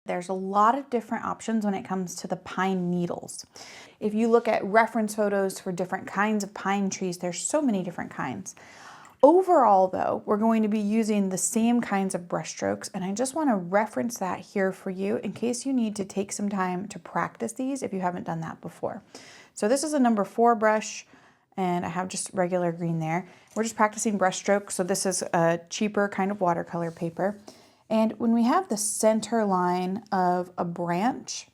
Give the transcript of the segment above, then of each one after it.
There's a lot of different options when it comes to the pine needles. If you look at reference photos for different kinds of pine trees, there's so many different kinds. Overall though, we're going to be using the same kinds of brush strokes, and I just want to reference that here for you in case you need to take some time to practice these if you haven't done that before. So this is a number 4 brush, and I have just regular green there. We're just practicing brush strokes, so this is a cheaper kind of watercolor paper. And when we have the center line of a branch,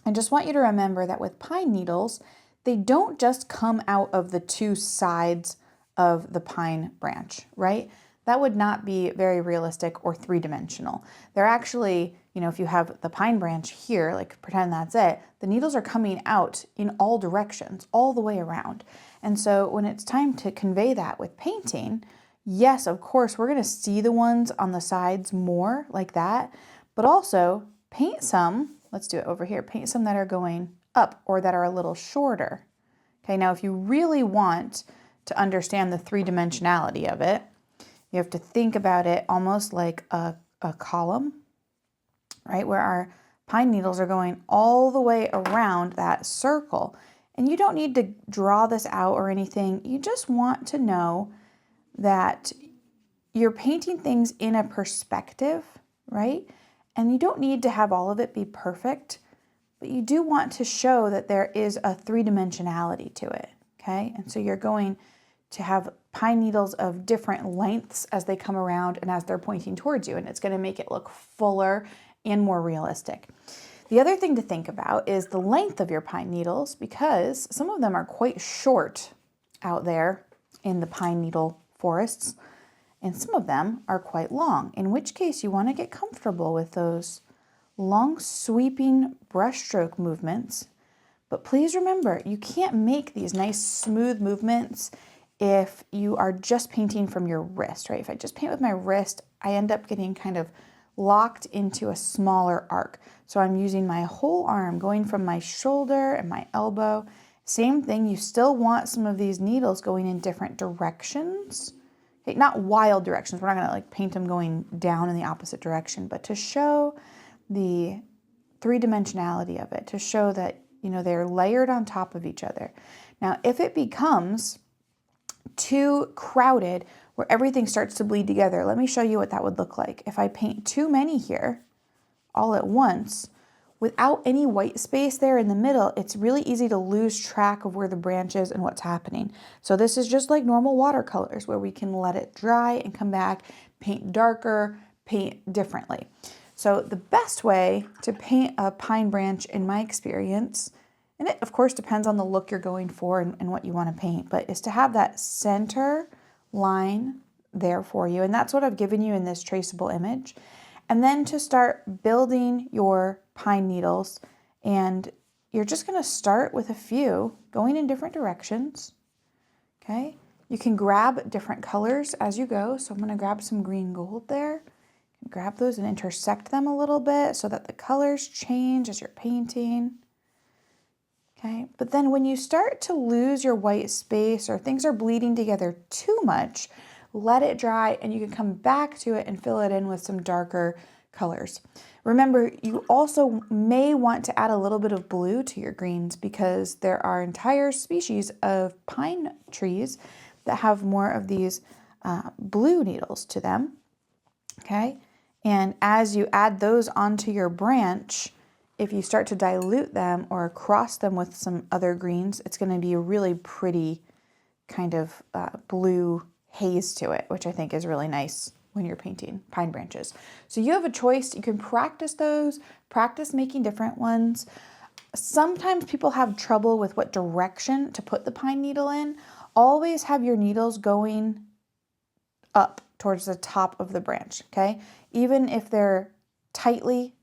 I just want you to remember that with pine needles, they don't just come out of the 2 sides of the pine branch, right? That would not be very realistic or 3-dimensional. They're actually, if you have the pine branch here, like pretend that's it, the needles are coming out in all directions, all the way around. And so when it's time to convey that with painting, yes, of course, we're going to see the ones on the sides more like that, but also paint some, let's do it over here, paint some that are going up or that are a little shorter. Okay, now if you really want to understand the 3-dimensionality of it, you have to think about it almost like a column, right? Where our pine needles are going all the way around that circle. And you don't need to draw this out or anything. You just want to know that you're painting things in a perspective, right? And you don't need to have all of it be perfect, but you do want to show that there is a 3-dimensionality to it, okay? And so you're going to have pine needles of different lengths as they come around and as they're pointing towards you, and it's going to make it look fuller and more realistic. The other thing to think about is the length of your pine needles, because some of them are quite short out there in the pine needle forests, and some of them are quite long, in which case you want to get comfortable with those long sweeping brushstroke movements. But please remember, you can't make these nice smooth movements if you are just painting from your wrist, right? If I just paint with my wrist, I end up getting kind of locked into a smaller arc. So I'm using my whole arm, going from my shoulder and my elbow. Same thing, you still want some of these needles going in different directions. Okay, not wild directions. We're not gonna like paint them going down in the opposite direction, but to show the 3-dimensionality of it, to show that, they're layered on top of each other. Now, if it becomes too crowded where everything starts to bleed together, let me show you what that would look like. If I paint too many here all at once, without any white space there in the middle, it's really easy to lose track of where the branch is and what's happening. So this is just like normal watercolors where we can let it dry and come back, paint darker, paint differently. So the best way to paint a pine branch, in my experience, and it of course depends on the look you're going for and what you want to paint, but is to have that center line there for you. And that's what I've given you in this traceable image. And then to start building your pine needles, and you're just going to start with a few going in different directions. Okay. You can grab different colors as you go. So I'm going to grab some green gold there. Grab those and intersect them a little bit so that the colors change as you're painting. Okay, but then when you start to lose your white space or things are bleeding together too much, let it dry and you can come back to it and fill it in with some darker colors. Remember, you also may want to add a little bit of blue to your greens because there are entire species of pine trees that have more of these blue needles to them. Okay, and as you add those onto your branch, if you start to dilute them or cross them with some other greens, it's going to be a really pretty kind of blue haze to it, which I think is really nice when you're painting pine branches. So you have a choice. You can practice those, practice making different ones. Sometimes people have trouble with what direction to put the pine needle in. Always have your needles going up towards the top of the branch, okay? Even if they're tightly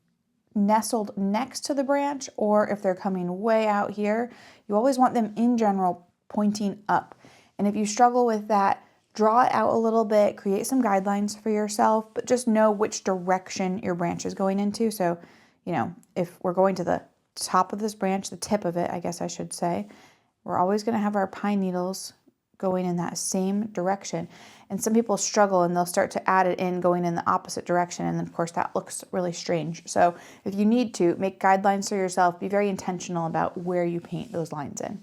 nestled next to the branch or if they're coming way out here, you always want them in general pointing up. And if you struggle with that, draw it out a little bit, create some guidelines for yourself, but just know which direction your branch is going into. So, if we're going to the top of this branch, the tip of it, I guess I should say, we're always going to have our pine needles going in that same direction. And some people struggle and they'll start to add it in going in the opposite direction. And then of course that looks really strange. So if you need to, make guidelines for yourself, be very intentional about where you paint those lines in.